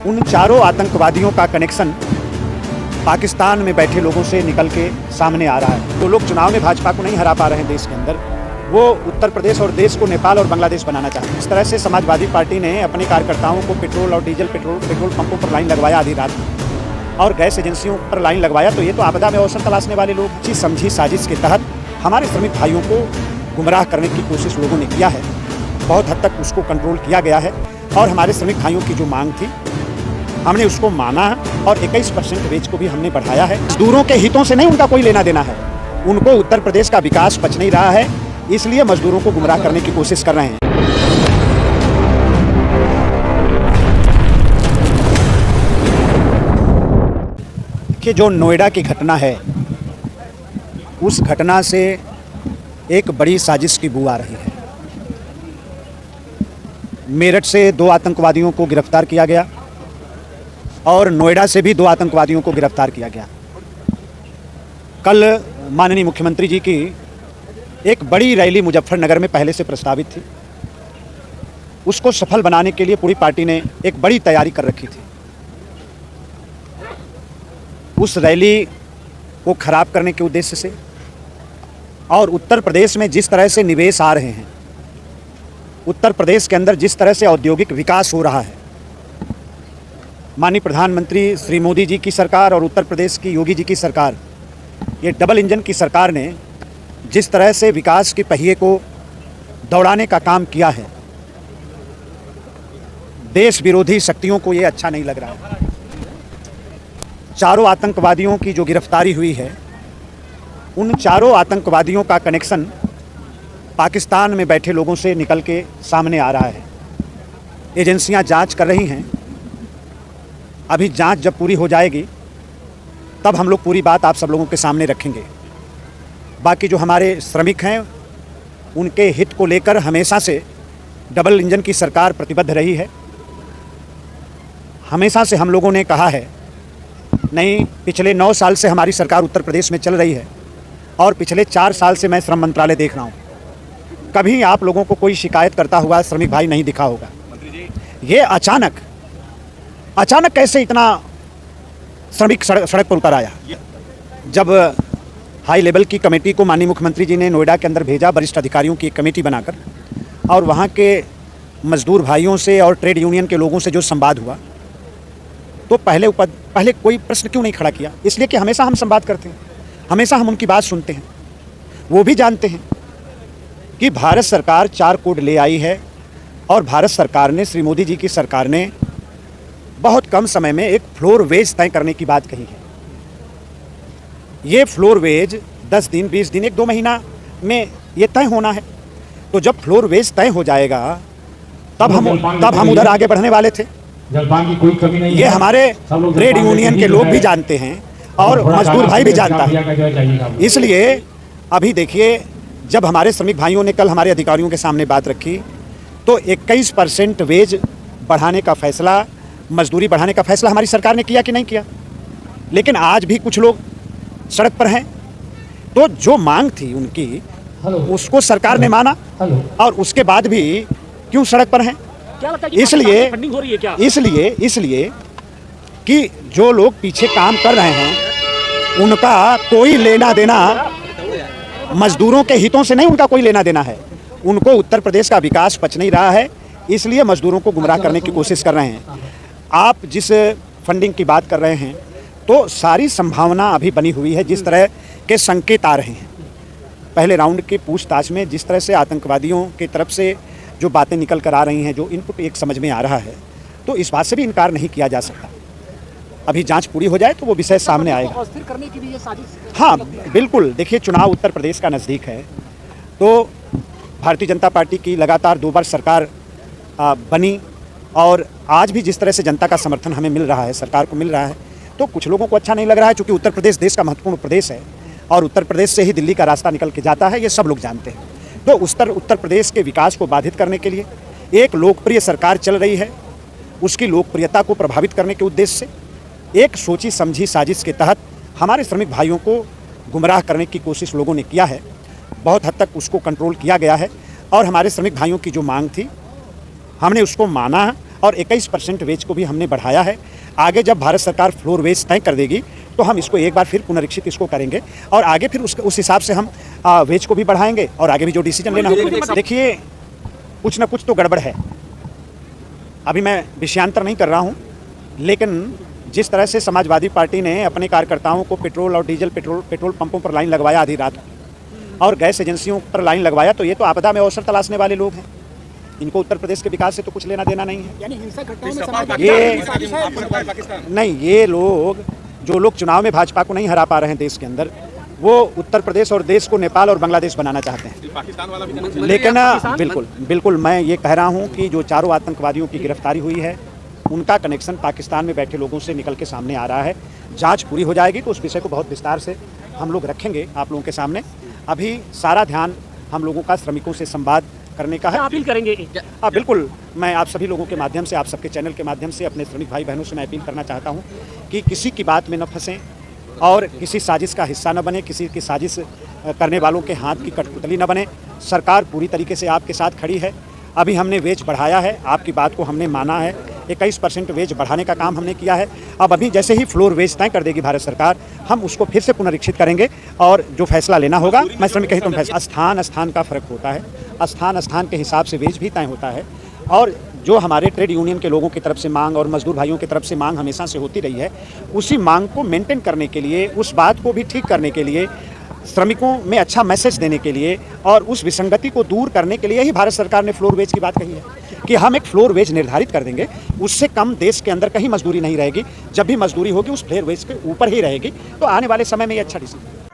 उन चारों आतंकवादियों का कनेक्शन पाकिस्तान में बैठे लोगों से निकल के सामने आ रहा है। तो लोग चुनाव में भाजपा को नहीं हरा पा रहे हैं देश के अंदर, वो उत्तर प्रदेश और देश को नेपाल और बांग्लादेश बनाना चाहते हैं। इस तरह से समाजवादी पार्टी ने अपने कार्यकर्ताओं को पेट्रोल और डीजल पेट्रोल पंपों पर लाइन लगवाया आधी रात और गैस एजेंसियों पर लाइन लगवाया। तो ये तो आपदा में अवसर तलाशने वाले लोग की समझी साजिश के तहत हमारे श्रमिक भाइयों को गुमराह करने की कोशिश लोगों ने किया है। बहुत हद तक उसको कंट्रोल किया गया है और हमारे श्रमिक भाइयों की जो मांग थी हमने उसको माना और 21% वेज को भी हमने बढ़ाया है। मजदूरों के हितों से नहीं उनका कोई लेना देना है, उनको उत्तर प्रदेश का विकास पच नहीं रहा है, इसलिए मजदूरों को गुमराह करने की कोशिश कर रहे हैं। कि जो नोएडा की घटना है, उस घटना से एक बड़ी साजिश की बू आ रही है। मेरठ से 2 आतंकवादियों को गिरफ्तार किया गया और नोएडा से भी 2 आतंकवादियों को गिरफ्तार किया गया। कल माननीय मुख्यमंत्री जी की एक बड़ी रैली मुजफ्फरनगर में पहले से प्रस्तावित थी, उसको सफल बनाने के लिए पूरी पार्टी ने एक बड़ी तैयारी कर रखी थी। उस रैली को खराब करने के उद्देश्य से और उत्तर प्रदेश में जिस तरह से निवेश आ रहे हैं, उत्तर प्रदेश के अंदर जिस तरह से औद्योगिक विकास हो रहा है, माननीय प्रधानमंत्री श्री मोदी जी की सरकार और उत्तर प्रदेश की योगी जी की सरकार, ये डबल इंजन की सरकार ने जिस तरह से विकास के पहिए को दौड़ाने का काम किया है, देश विरोधी शक्तियों को ये अच्छा नहीं लग रहा है। चारों आतंकवादियों की जो गिरफ्तारी हुई है, उन चारों आतंकवादियों का कनेक्शन पाकिस्तान में बैठे लोगों से निकल के सामने आ रहा है। एजेंसियां जांच कर रही हैं। अभी जांच जब पूरी हो जाएगी तब हम लोग पूरी बात आप सब लोगों के सामने रखेंगे। बाकी जो हमारे श्रमिक हैं, उनके हित को लेकर हमेशा से डबल इंजन की सरकार प्रतिबद्ध रही है। हमेशा से हम लोगों ने कहा है, नहीं, पिछले 9 साल से हमारी सरकार उत्तर प्रदेश में चल रही है और पिछले 4 साल से मैं श्रम मंत्रालय देख रहा हूँ, कभी आप लोगों को कोई शिकायत करता हुआ श्रमिक भाई नहीं दिखा होगा। ये अचानक कैसे इतना श्रमिक सड़क पर उतर आया? जब हाई लेवल की कमेटी को माननीय मुख्यमंत्री जी ने नोएडा के अंदर भेजा, वरिष्ठ अधिकारियों की एक कमेटी बनाकर, और वहाँ के मजदूर भाइयों से और ट्रेड यूनियन के लोगों से जो संवाद हुआ, तो पहले कोई प्रश्न क्यों नहीं खड़ा किया? इसलिए कि हमेशा हम संवाद करते हैं, हमेशा हम उनकी बात सुनते हैं। वो भी जानते हैं कि भारत सरकार 4 कोड ले आई है और भारत सरकार ने, श्री मोदी जी की सरकार ने बहुत कम समय में एक फ्लोर वेज तय करने की बात कही है। ये फ्लोर वेज 10 दिन, 20 दिन, 1-2 महीना में ये तय होना है। तो जब फ्लोर वेज तय हो जाएगा तब हम उधर आगे बढ़ने वाले थे। जलपान की कोई कमी नहीं है। ये हमारे ट्रेड यूनियन के लोग भी जानते हैं और मजदूर भाई भी जानता है। इसलिए अभी देखिए, जब हमारे श्रमिक भाइयों ने कल हमारे अधिकारियों के सामने बात रखी, तो 21% वेज बढ़ाने का फैसला, मजदूरी बढ़ाने का फैसला हमारी सरकार ने किया कि नहीं किया? लेकिन आज भी कुछ लोग सड़क पर हैं। तो जो मांग थी उनकी, उसको सरकार ने माना और उसके बाद भी क्यों सड़क पर हैं? इसलिए कि जो लोग पीछे काम कर रहे हैं उनका कोई लेना देना मजदूरों के हितों से नहीं, उनका कोई लेना देना है। उनको उत्तर प्रदेश का विकास पच नहीं रहा है, इसलिए मजदूरों को गुमराह करने की कोशिश कर रहे हैं। आप जिस फंडिंग की बात कर रहे हैं, तो सारी संभावना अभी बनी हुई है। जिस तरह के संकेत आ रहे हैं पहले राउंड के पूछताछ में, जिस तरह से आतंकवादियों की तरफ से जो बातें निकल कर आ रही हैं, जो इनपुट एक समझ में आ रहा है, तो इस बात से भी इनकार नहीं किया जा सकता। अभी जांच पूरी हो जाए तो वो विषय सामने आएगा। अस्थिर करने की भी ये साजिश। हाँ, बिल्कुल। देखिए, चुनाव उत्तर प्रदेश का नज़दीक है, तो भारतीय जनता पार्टी की लगातार 2 बार सरकार बनी और आज भी जिस तरह से जनता का समर्थन हमें मिल रहा है, सरकार को मिल रहा है, तो कुछ लोगों को अच्छा नहीं लग रहा है। क्योंकि उत्तर प्रदेश देश का महत्वपूर्ण प्रदेश है और उत्तर प्रदेश से ही दिल्ली का रास्ता निकल के जाता है, ये सब लोग जानते हैं। तो उत्तर प्रदेश के विकास को बाधित करने के लिए एक लोकप्रिय सरकार चल रही है, उसकी लोकप्रियता को प्रभावित करने के उद्देश्य से एक सोची समझी साजिश के तहत हमारे श्रमिक भाइयों को गुमराह करने की कोशिश लोगों ने किया है। बहुत हद तक उसको कंट्रोल किया गया है और हमारे श्रमिक भाइयों की जो मांग थी हमने उसको माना और 21% वेज को भी हमने बढ़ाया है। आगे जब भारत सरकार फ्लोर वेज तय कर देगी तो हम इसको एक बार फिर पुनरीक्षित इसको करेंगे और आगे फिर उस हिसाब से हम वेज को भी बढ़ाएंगे और आगे भी जो डिसीजन लेना होगा। देखिए, कुछ ना कुछ तो गड़बड़ है। अभी मैं विषयांतर नहीं कर रहा हूँ, लेकिन जिस तरह से समाजवादी पार्टी ने अपने कार्यकर्ताओं को पेट्रोल और डीजल पेट्रोल पंपों पर लाइन लगवाया आधी रात और गैस एजेंसियों पर लाइन लगवाया, तो ये तो आपदा में अवसर तलाशने वाले लोग हैं। इनको उत्तर प्रदेश के विकास से तो कुछ लेना देना नहीं है। यानी हिंसक घटनाओं में समाजवादी नहीं, ये लोग जो लोग चुनाव में भाजपा को नहीं हरा पा रहे हैं देश के अंदर, वो उत्तर प्रदेश और देश को नेपाल और बांग्लादेश बनाना चाहते हैं। पाकिस्तान वाला भी लेकिन बिल्कुल मैं ये कह रहा हूँ कि जो चारों आतंकवादियों की गिरफ्तारी हुई है, उनका कनेक्शन पाकिस्तान में बैठे लोगों से निकल के सामने आ रहा है। जांच पूरी हो जाएगी तो उस विषय को बहुत विस्तार से हम लोग रखेंगे आप लोगों के सामने। अभी सारा ध्यान हम लोगों का श्रमिकों से संवाद करने का है। अपील करेंगे? बिल्कुल, मैं आप सभी लोगों के माध्यम से, आप सबके चैनल के माध्यम से अपने श्रमिक भाई बहनों से मैं अपील करना चाहता हूँ कि किसी की बात में न फंसें और किसी साजिश का हिस्सा न बने, किसी की साजिश करने वालों के हाथ की कठपुतली न बने। सरकार पूरी तरीके से आपके साथ खड़ी है। अभी हमने वेज बढ़ाया है, आपकी बात को हमने माना है। 21% वेज बढ़ाने का काम हमने किया है। अब अभी जैसे ही फ्लोर वेज तय कर देगी भारत सरकार, हम उसको फिर से पुनरीक्षित करेंगे और जो फैसला लेना होगा, मैं श्रमिक हितों में फैसला। स्थान का फर्क होता है, स्थान के हिसाब से वेज भी तय होता है। और जो हमारे ट्रेड यूनियन के लोगों की तरफ से मांग और मजदूर भाइयों की तरफ से मांग हमेशा से होती रही है, उसी मांग को मेंटेन करने के लिए, उस बात को भी ठीक करने के लिए, श्रमिकों में अच्छा मैसेज देने के लिए और उस विसंगति को दूर करने के लिए ही भारत सरकार ने फ्लोर वेज की बात कही है कि हम एक फ्लोर वेज निर्धारित कर देंगे। उससे कम देश के अंदर कहीं मजदूरी नहीं रहेगी। जब भी मजदूरी होगी उस फ्लोर वेज के ऊपर ही रहेगी। तो आने वाले समय में ये अच्छा डिसीजन